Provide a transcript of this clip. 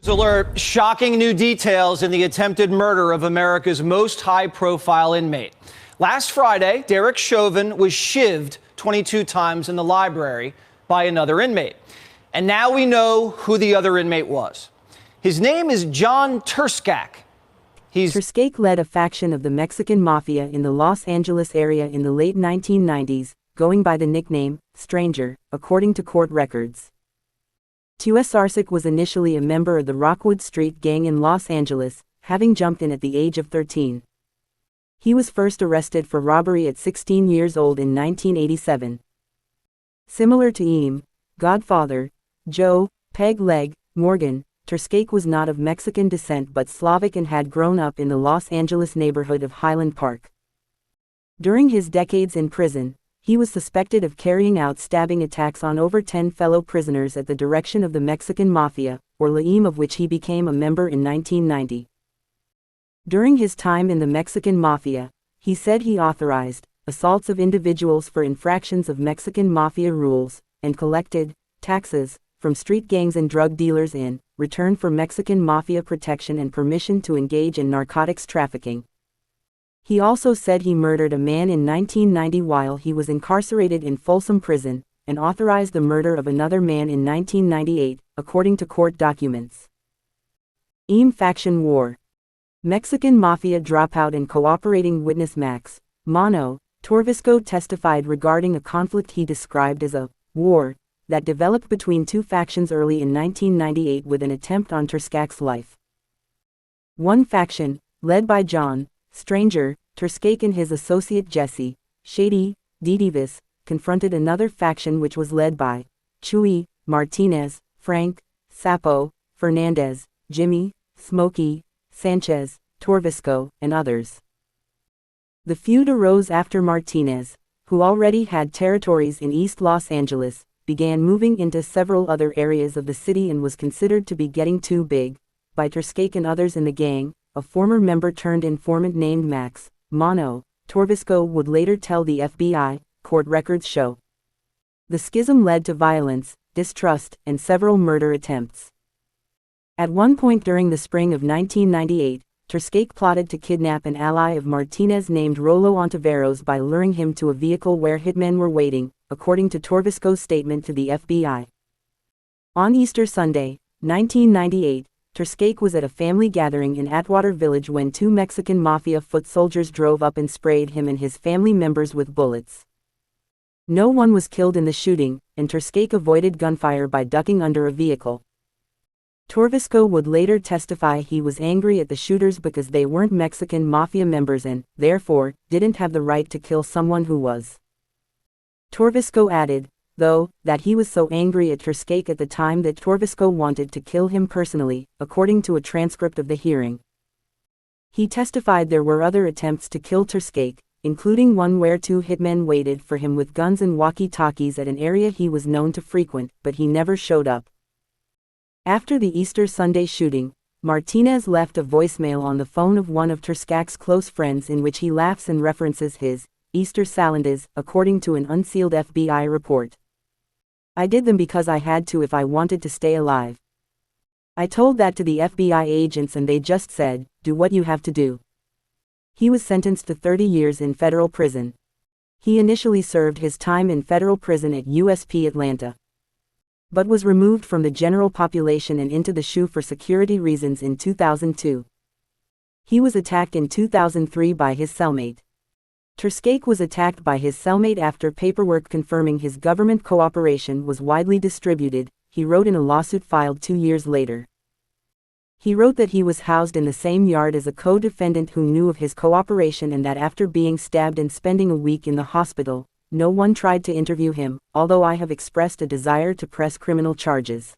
Alert, shocking new details in the attempted murder of America's most high-profile inmate. Last Friday, Derek Chauvin was shivved 22 times in the library by another inmate. And now we know who the other inmate was. His name is John Turscak. Turscak led a faction of the Mexican Mafia in the Los Angeles area in the late 1990s, going by the nickname Stranger, according to court records. Turscak was initially a member of the Rockwood street gang in Los Angeles, having jumped in at the age of 13. He was first arrested for robbery at 16 years old in 1987. Similar to Godfather, Joe, Peg Leg, Morgan, Turscak was not of Mexican descent but Slavic and had grown up in the Los Angeles neighborhood of Highland Park. During his decades in prison, he was suspected of carrying out stabbing attacks on over 10 fellow prisoners at the direction of the Mexican Mafia, or LAIM, of which he became a member in 1990. During his time in the Mexican Mafia, he said he authorized assaults of individuals for infractions of Mexican Mafia rules, and collected taxes from street gangs and drug dealers in return for Mexican Mafia protection and permission to engage in narcotics trafficking. He also said he murdered a man in 1990 while he was incarcerated in Folsom Prison, and authorized the murder of another man in 1998, according to court documents. Faction War. Mexican Mafia dropout and cooperating witness Max Mono Torvisco testified regarding a conflict he described as a war that developed between two factions early in 1998 with an attempt on Turscak's life. One faction, led by John Stranger Turscak and his associate Jesse Shady Davis, confronted another faction which was led by Chuy Martinez, Frank Sapo Fernandez, Jimmy Smokey Sanchez Torvisco, and others. The feud arose after Martinez, who already had territories in East Los Angeles, began moving into several other areas of the city and was considered to be getting too big by Turscak and others in the gang. A former member turned informant named Max Mono Torvisco would later tell the FBI, court records show. The schism led to violence, distrust, and several murder attempts. At one point during the spring of 1998, Turscak plotted to kidnap an ally of Martinez named Rollo Ontiveros by luring him to a vehicle where hitmen were waiting, according to Torvisco's statement to the FBI. On Easter Sunday, 1998, Turscak was at a family gathering in Atwater Village when two Mexican Mafia foot soldiers drove up and sprayed him and his family members with bullets. No one was killed in the shooting, and Turscak avoided gunfire by ducking under a vehicle. Torvisco would later testify he was angry at the shooters because they weren't Mexican Mafia members and, therefore, didn't have the right to kill someone who was. Torvisco added, though, that he was so angry at Turscak at the time that Torvisco wanted to kill him personally, according to a transcript of the hearing. He testified there were other attempts to kill Turscak, including one where two hitmen waited for him with guns and walkie-talkies at an area he was known to frequent, but he never showed up. After the Easter Sunday shooting, Martinez left a voicemail on the phone of one of Turscak's close friends in which he laughs and references his Easter salandas, according to an unsealed FBI report. I did them because I had to if I wanted to stay alive. I told that to the FBI agents and they just said, do what you have to do. He was sentenced to 30 years in federal prison. He initially served his time in federal prison at USP Atlanta, but was removed from the general population and into the SHU for security reasons in 2002. He was attacked in 2003 by his cellmate. Turscak was attacked by his cellmate after paperwork confirming his government cooperation was widely distributed, he wrote in a lawsuit filed 2 years later. He wrote that he was housed in the same yard as a co-defendant who knew of his cooperation and that after being stabbed and spending a week in the hospital, no one tried to interview him, although I have expressed a desire to press criminal charges.